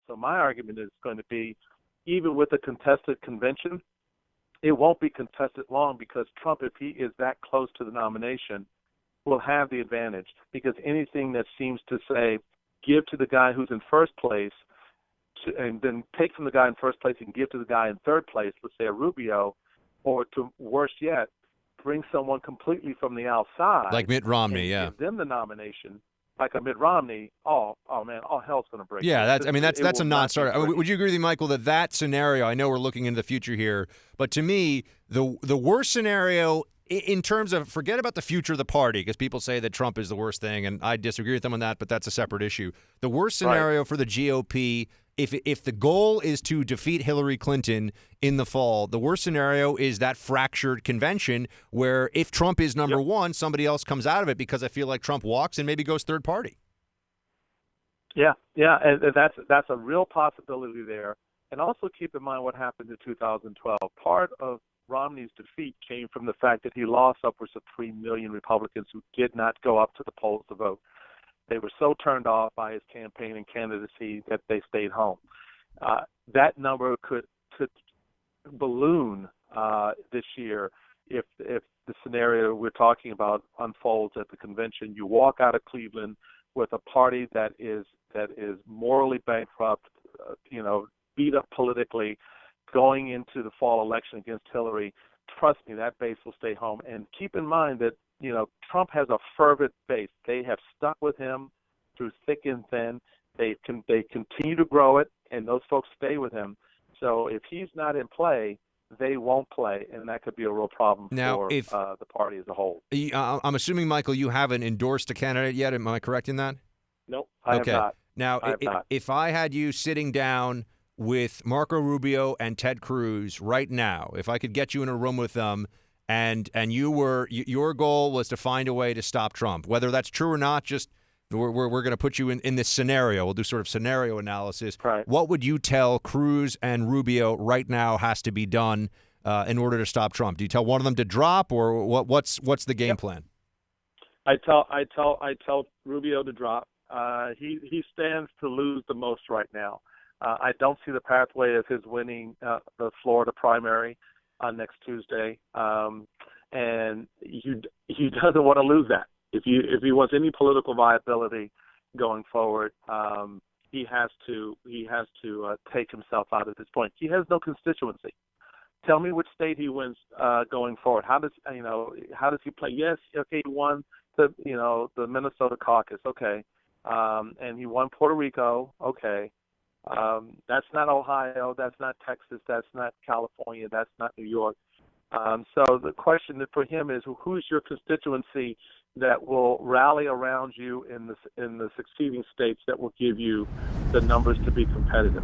So my argument is going to be, even with a contested convention, it won't be contested long because Trump, if he is that close to the nomination, will have the advantage, because anything that seems to say give to the guy who's in first place and then take from the guy in first place and give to the guy in third place, let's say a Rubio, or to worse yet, bring someone completely from the outside. Like Mitt Romney, and yeah. give them the nomination, like a Mitt Romney, oh man, all hell's going to break loose. Yeah, that's a non-starter. Would you agree with me, Michael, that scenario, I know we're looking into the future here, but to me, the worst scenario in terms of, forget about the future of the party, because people say that Trump is the worst thing, and I disagree with them on that, but that's a separate issue. The worst scenario for the GOP, if the goal is to defeat Hillary Clinton in the fall, the worst scenario is that fractured convention where if Trump is number one, somebody else comes out of it, because I feel like Trump walks and maybe goes third party. Yeah, and that's a real possibility there. And also keep in mind what happened in 2012. Part of Romney's defeat came from the fact that he lost upwards of 3 million Republicans who did not go up to the polls to vote. They were so turned off by his campaign and candidacy that they stayed home. That number could balloon this year if the scenario we're talking about unfolds at the convention. You walk out of Cleveland with a party that is morally bankrupt, beat up politically, going into the fall election against Hillary. Trust me, that base will stay home. And keep in mind that, Trump has a fervent base. They have stuck with him through thick and thin. They continue to grow it, and those folks stay with him. So if he's not in play, they won't play, and that could be a real problem for the party as a whole. I'm assuming, Michael, you haven't endorsed a candidate yet. Am I correct in that? Nope, I have not. Now, if I had you sitting down with Marco Rubio and Ted Cruz right now, if I could get you in a room with them, and your goal was to find a way to stop Trump, whether that's true or not, just we're going to put you in this scenario. We'll do sort of scenario analysis. Right. What would you tell Cruz and Rubio right now has to be done in order to stop Trump? Do you tell one of them to drop, or what's the game plan? I tell Rubio to drop. He stands to lose the most right now. I don't see the pathway of his winning the Florida primary on next Tuesday, and he doesn't want to lose that. If he wants any political viability going forward, he has to take himself out at this point. He has no constituency. Tell me which state he wins going forward. How does he play? Yes, okay, he won the Minnesota caucus, okay, and he won Puerto Rico, okay. That's not Ohio, that's not Texas, that's not California, that's not New York. So the question for him is, who's your constituency that will rally around you in the succeeding states that will give you the numbers to be competitive?